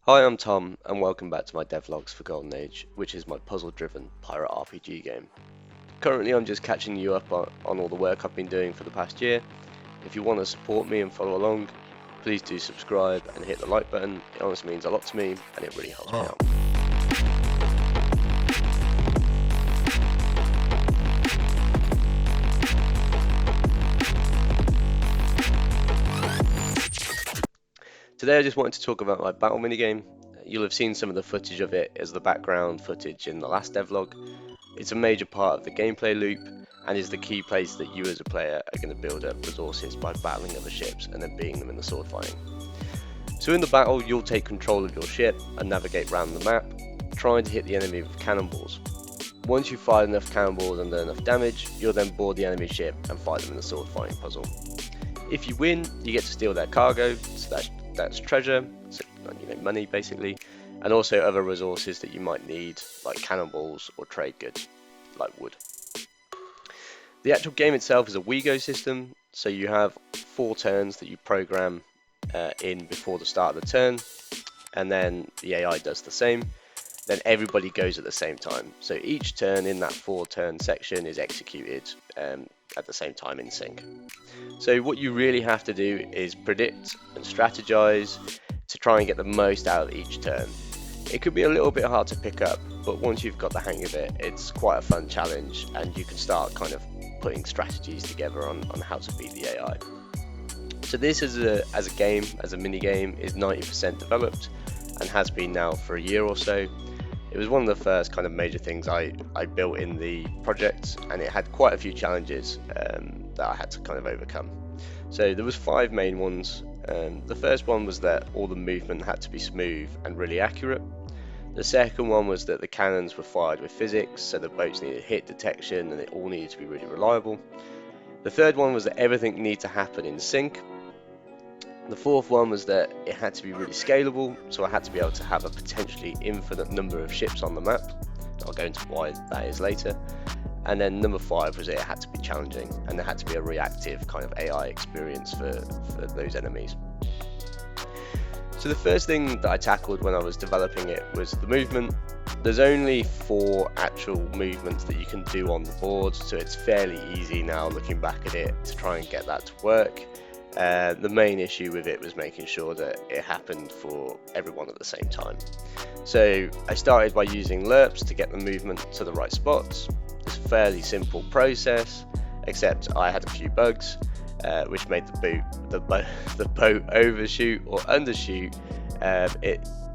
Hi, I'm Tom, and welcome back to my devlogs for Golden Age, which is my puzzle-driven pirate RPG game. Currently, I'm just catching you up on all the work I've been doing for the past year. If you want to support me and follow along, please do subscribe and hit the like button. It honestly means a lot to me, and it really helps me out. Today, I just wanted to talk about my battle minigame. You'll have seen some of the footage of it as the background footage in the last devlog. It's a major part of the gameplay loop and is the key place that you as a player are going to build up resources by battling other ships and then beating them in the sword fighting. So in the battle, you'll take control of your ship and navigate around the map, trying to hit the enemy with cannonballs. Once you've fired enough cannonballs and done enough damage, you'll then board the enemy ship and fight them in the sword fighting puzzle. If you win, you get to steal their cargo, so that's treasure, so money basically, and also other resources that you might need, like cannonballs or trade goods, like wood. The actual game itself is a WeGo system, so you have 4 turns that you program in before the start of the turn, and then the AI does the same. Then everybody goes at the same time. So each turn in that 4-turn section is executed at the same time in sync. So what you really have to do is predict and strategize to try and get the most out of each turn. It could be a little bit hard to pick up, but once you've got the hang of it, it's quite a fun challenge, and you can start kind of putting strategies together on how to beat the AI. So this as a game, as a mini game, is 90% developed and has been now for a year or so. It was one of the first kind of major things I built in the project, and it had quite a few challenges that I had to kind of overcome. So there was 5 main ones. The first one was that all the movement had to be smooth and really accurate. The second one was that the cannons were fired with physics, so the boats needed hit detection and it all needed to be really reliable. The third one was that everything needed to happen in sync. The fourth one was that it had to be really scalable, so I had to be able to have a potentially infinite number of ships on the map. I'll go into why that is later. And then number 5 was that it had to be challenging, and there had to be a reactive kind of AI experience for those enemies. So the first thing that I tackled when I was developing it was the movement. There's only 4 actual movements that you can do on the board, so it's fairly easy now looking back at it to try and get that to work. The main issue with it was making sure that it happened for everyone at the same time. So I started by using lerps to get the movement to the right spots. It's a fairly simple process, except I had a few bugs, which made the boat overshoot or undershoot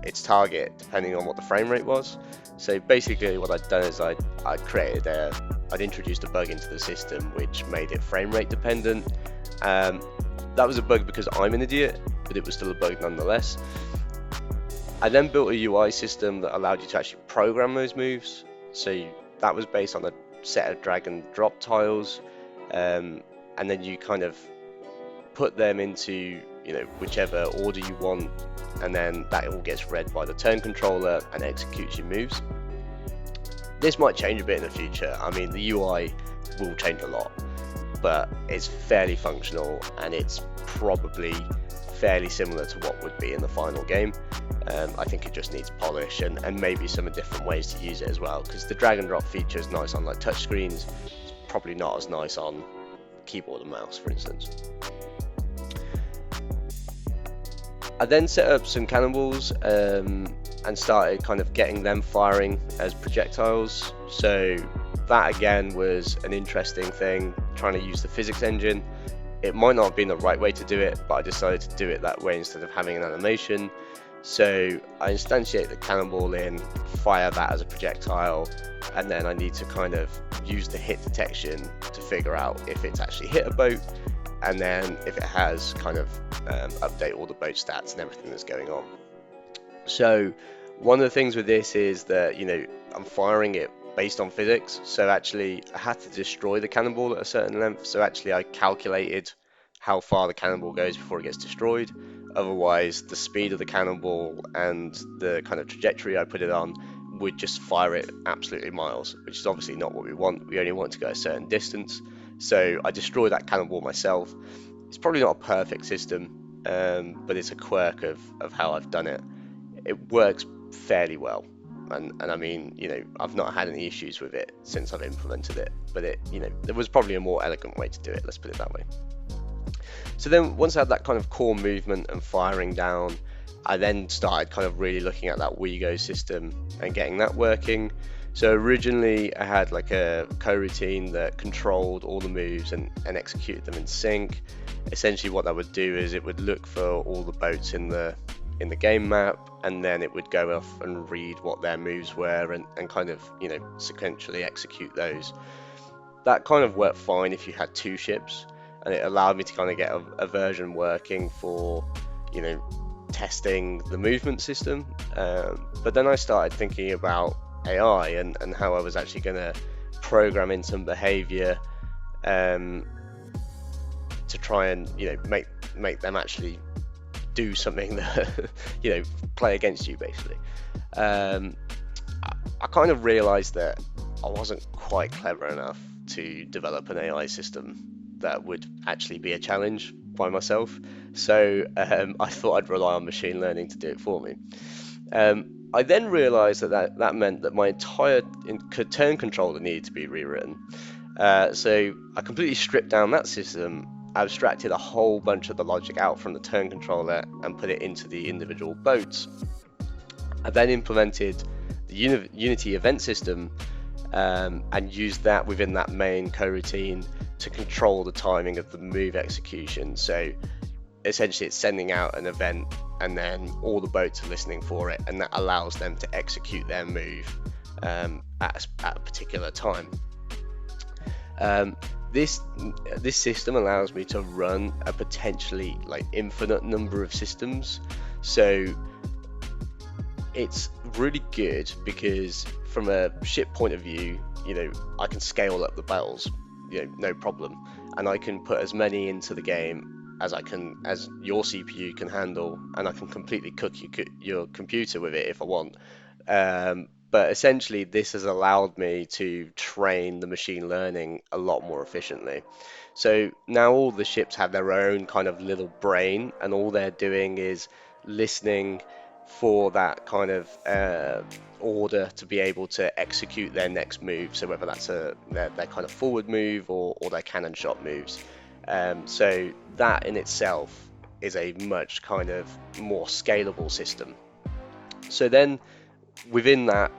its target depending on what the frame rate was. So basically what I'd done is I'd introduced a bug into the system which made it frame rate dependent. That was a bug because I'm an idiot, but it was still a bug nonetheless. I then built a UI system that allowed you to actually program those moves. So that was based on a set of drag and drop tiles, and then you kind of put them into whichever order you want, and then that all gets read by the turn controller and executes your moves. This might change a bit in the future. I mean, the UI will change a lot, but it's fairly functional and it's probably fairly similar to what would be in the final game. I think it just needs polish and maybe some different ways to use it as well, because the drag and drop feature is nice on like touch screens. It's probably not as nice on keyboard and mouse, for instance. I then set up some cannonballs and started kind of getting them firing as projectiles. So that again was an interesting thing, trying to use the physics engine. It might not have been the right way to do it, but I decided to do it that way instead of having an animation. So I instantiate the cannonball in, fire that as a projectile, and then I need to kind of use the hit detection to figure out if it's actually hit a boat, and then if it has, kind of update all the boat stats and everything that's going on. So one of the things with this is that I'm firing it based on physics, so actually I had to destroy the cannonball at a certain length. So actually I calculated how far the cannonball goes before it gets destroyed. Otherwise the speed of the cannonball and the kind of trajectory I put it on would just fire it absolutely miles, which is obviously not what we want. We only want to go a certain distance. So I destroyed that cannonball myself. It's probably not a perfect system, but it's a quirk of how I've done it. it works fairly well. And I mean, I've not had any issues with it since I've implemented it, but there was probably a more elegant way to do it, let's put it that way. So then once I had that kind of core movement and firing down, I then started kind of really looking at that WeGo system and getting that working. So originally I had like a coroutine that controlled all the moves and executed them in sync. Essentially what that would do is it would look for all the boats in the game map, and then it would go off and read what their moves were and kind of sequentially execute those. That kind of worked fine if you had two ships, and it allowed me to kind of get a version working for testing the movement system. But then I started thinking about AI and how I was actually going to program in some behavior to try and make them actually do something that play against you basically. I kind of realized that I wasn't quite clever enough to develop an AI system that would actually be a challenge by myself. So I thought I'd rely on machine learning to do it for me. I then realized that meant that my entire turn controller needed to be rewritten. So I completely stripped down that system, abstracted a whole bunch of the logic out from the turn controller and put it into the individual boats. I then implemented the Unity event system and used that within that main coroutine to control the timing of the move execution. So essentially it's sending out an event and then all the boats are listening for it, and that allows them to execute their move at a particular time. This system allows me to run a potentially infinite number of systems. So it's really good because from a ship point of view, I can scale up the battles, no problem, and I can put as many into the game as your CPU can handle, and I can completely cook your computer with it if I want. But essentially this has allowed me to train the machine learning a lot more efficiently. So now all the ships have their own kind of little brain, and all they're doing is listening for that kind of order to be able to execute their next move. So whether that's their kind of forward move or their cannon shot moves. So that in itself is a much kind of more scalable system. So then within that,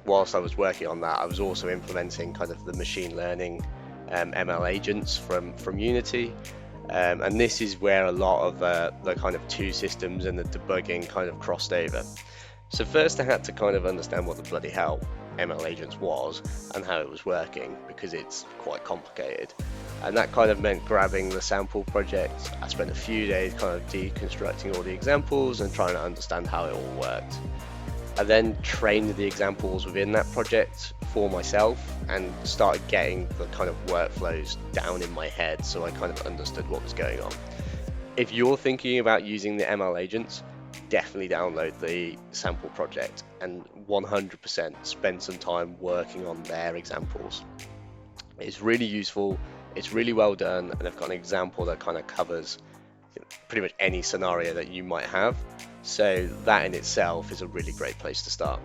whilst I was working on that, I was also implementing kind of the machine learning ML agents from Unity. And this is where a lot of the kind of two systems and the debugging kind of crossed over. So first I had to kind of understand what the bloody hell ML agents was and how it was working, because it's quite complicated. And that kind of meant grabbing the sample project. I spent a few days kind of deconstructing all the examples and trying to understand how it all worked. I then trained the examples within that project for myself and started getting the kind of workflows down in my head, so I kind of understood what was going on. If you're thinking about using the ML agents, definitely download the sample project and 100% spend some time working on their examples. It's really useful, it's really well done, and I've got an example that kind of covers pretty much any scenario that you might have. So that in itself is a really great place to start.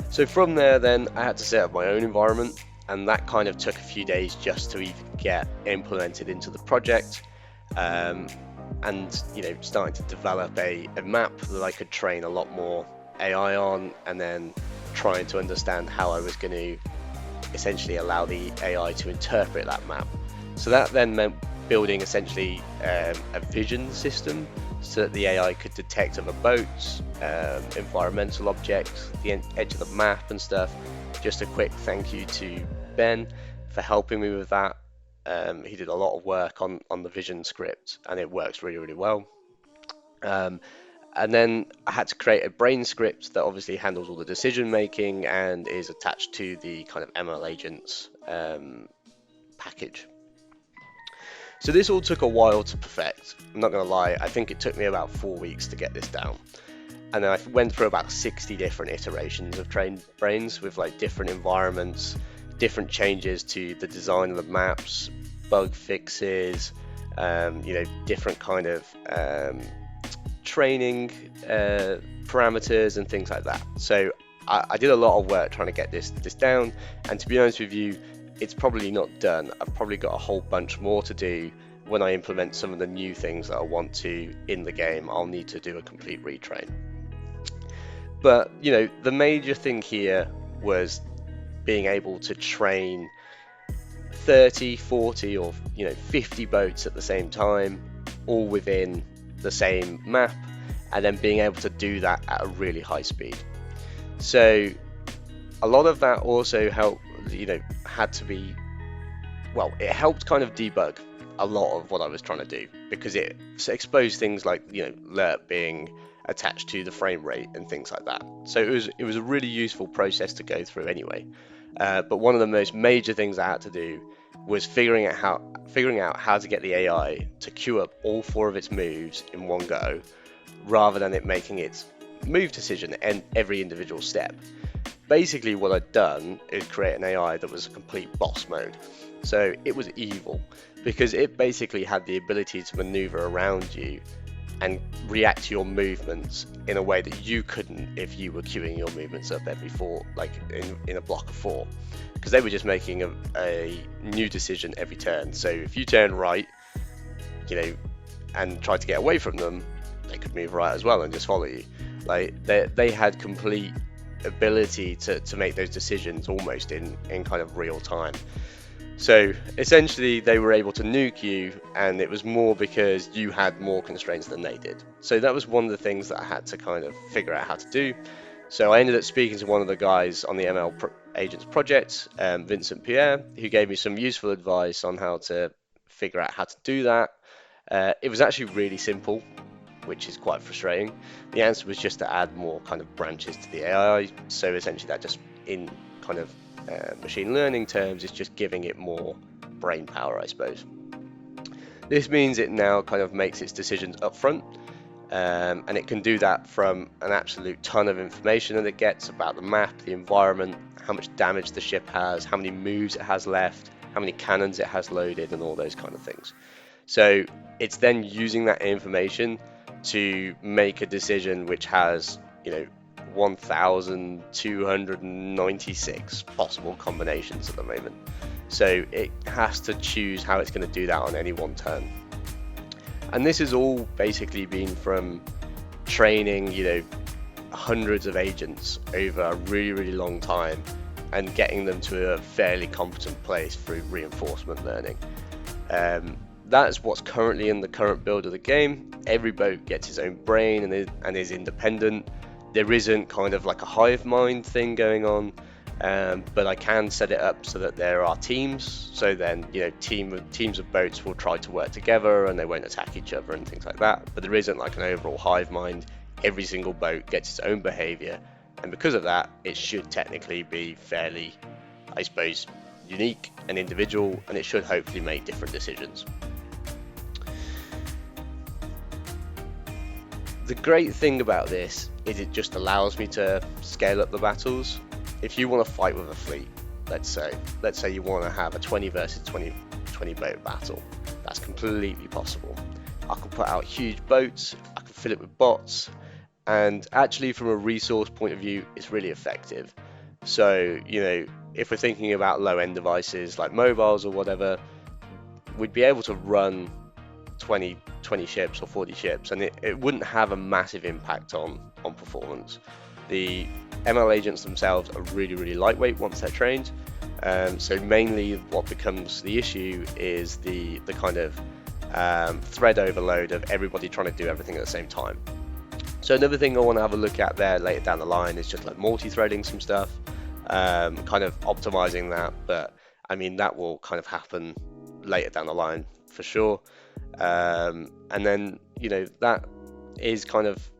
So from there then I had to set up my own environment, and that kind of took a few days just to even get implemented into the project, and starting to develop a map that I could train a lot more AI on, and then trying to understand how I was going to essentially allow the AI to interpret that map. So that then meant building essentially a vision system so that the AI could detect other boats, environmental objects, the edge of the map and stuff. Just a quick thank you to Ben for helping me with that. He did a lot of work on the vision script, and it works really, really well. And then I had to create a brain script that obviously handles all the decision making and is attached to the kind of ML agents package. So this all took a while to perfect. I'm not going to lie, I think it took me about 4 weeks to get this down. And then I went through about 60 different iterations of trained brains with different environments, different changes to the design of the maps, bug fixes, different kind of training parameters and things like that. So I did a lot of work trying to get this down, and to be honest with you, it's probably not done. I've probably got a whole bunch more to do. When I implement some of the new things that I want to in the game, I'll need to do a complete retrain. But the major thing here was being able to train 30, 40, or 50 boats at the same time, all within the same map, and then being able to do that at a really high speed. So a lot of that also helped, had to be, well, it helped kind of debug a lot of what I was trying to do, because it exposed things like lerp being attached to the frame rate and things like that. So it was a really useful process to go through anyway. But one of the most major things I had to do was figuring out how to get the AI to queue up all 4 of its moves in one go, rather than it making its move decision and every individual step. Basically, what I'd done is create an AI that was a complete boss mode. So it was evil, because it basically had the ability to maneuver around you and react to your movements in a way that you couldn't if you were queuing your movements up every 4, like in a block of 4, because they were just making a new decision every turn. So if you turn right, and tried to get away from them, they could move right as well and just follow you. Like they had complete ability to make those decisions almost in kind of real time. So essentially they were able to nuke you, and it was more because you had more constraints than they did. So that was one of the things that I had to kind of figure out how to do. So I ended up speaking to one of the guys on the ML Agents project, Vincent Pierre, who gave me some useful advice on how to figure out how to do that. It was actually really simple, which is quite frustrating. The answer was just to add more kind of branches to the AI. So essentially that just, in kind of machine learning terms, is just giving it more brain power, I suppose. This means it now kind of makes its decisions up front, and it can do that from an absolute ton of information that it gets about the map, the environment, how much damage the ship has, how many moves it has left, how many cannons it has loaded, and all those kind of things. So it's then using that information to make a decision which has 1,296 possible combinations at the moment. So it has to choose how it's going to do that on any one turn. And this has all basically been from training, hundreds of agents over a really, really long time and getting them to a fairly competent place through reinforcement learning. That's what's currently in the current build of the game. Every boat gets its own brain and is independent. There isn't kind of like a hive mind thing going on, but I can set it up so that there are teams. So then, teams of boats will try to work together and they won't attack each other and things like that. But there isn't like an overall hive mind. Every single boat gets its own behavior, and because of that, it should technically be fairly, I suppose, unique and individual, and it should hopefully make different decisions. The great thing about this is it just allows me to scale up the battles. If you want to fight with a fleet, let's say you want to have a 20 versus 20 boat battle, that's completely possible. I can put out huge boats, I can fill it with bots, and actually from a resource point of view, it's really effective. So, if we're thinking about low-end devices like mobiles or whatever, we'd be able to run 20 ships or 40 ships, and it wouldn't have a massive impact on performance. The ML agents themselves are really, really lightweight once they're trained, so mainly what becomes the issue is the kind of thread overload of everybody trying to do everything at the same time. So another thing I want to have a look at there later down the line is just like multi-threading some stuff, kind of optimizing that, but I mean that will kind of happen later down the line for sure. And then that is kind of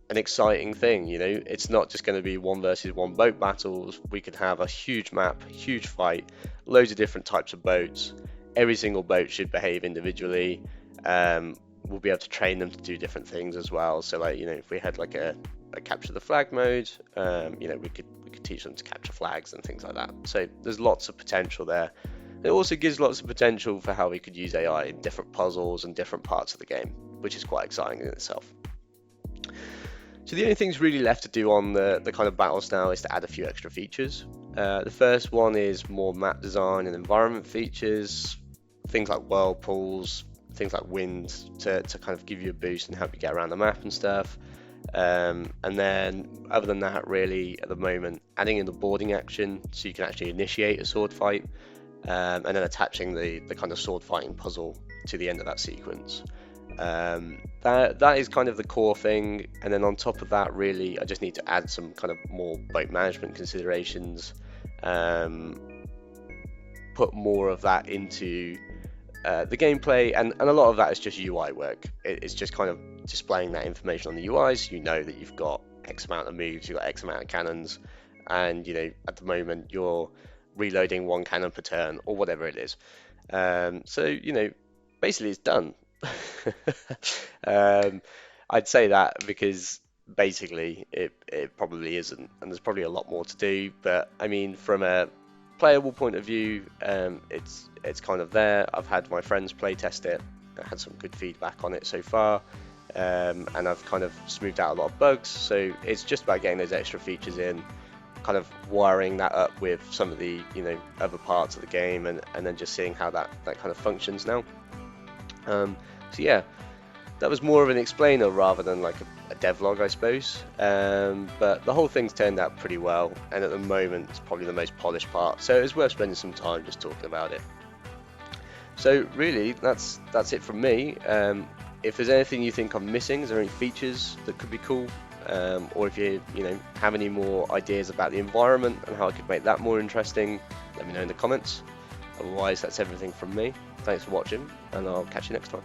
an exciting thing. It's not just going to be 1 versus 1 boat battles. We could have a huge map, huge fight, loads of different types of boats. Every single boat should behave individually. We'll be able to train them to do different things as well. So like if we had like a capture the flag mode, we could teach them to capture flags and things like that. So there's lots of potential there. It also gives lots of potential for how we could use AI in different puzzles and different parts of the game, which is quite exciting in itself. So the only things really left to do on the kind of battles now is to add a few extra features. The first one is more map design and environment features, things like whirlpools, things like wind to kind of give you a boost and help you get around the map and stuff. And then other than that, really at the moment, adding in the boarding action so you can actually initiate a sword fight, and then attaching the kind of sword fighting puzzle to the end of that sequence. That is kind of the core thing, and then on top of that, really, I just need to add some kind of more boat management considerations, um, put more of that into the gameplay, and a lot of that is just UI work. It's just kind of displaying that information on the UIs. You know that you've got X amount of moves, you've got X amount of cannons, and at the moment you're reloading one cannon per turn or whatever it is. So basically it's done. um, I'd say that because basically it probably isn't, and there's probably a lot more to do. But I mean, from a playable point of view, it's kind of there. I've had my friends play test it. I had some good feedback on it so far, and I've kind of smoothed out a lot of bugs. So it's just about getting those extra features in, kind of wiring that up with some of the other parts of the game, and then just seeing how that kind of functions now. So yeah, that was more of an explainer rather than like a devlog, I suppose. But the whole thing's turned out pretty well, and at the moment it's probably the most polished part, so it's worth spending some time just talking about it. So really, that's it from me. If there's anything you think I'm missing, is there any features that could be cool? Or if you have any more ideas about the environment and how I could make that more interesting, let me know in the comments. Otherwise, that's everything from me. Thanks for watching, and I'll catch you next time.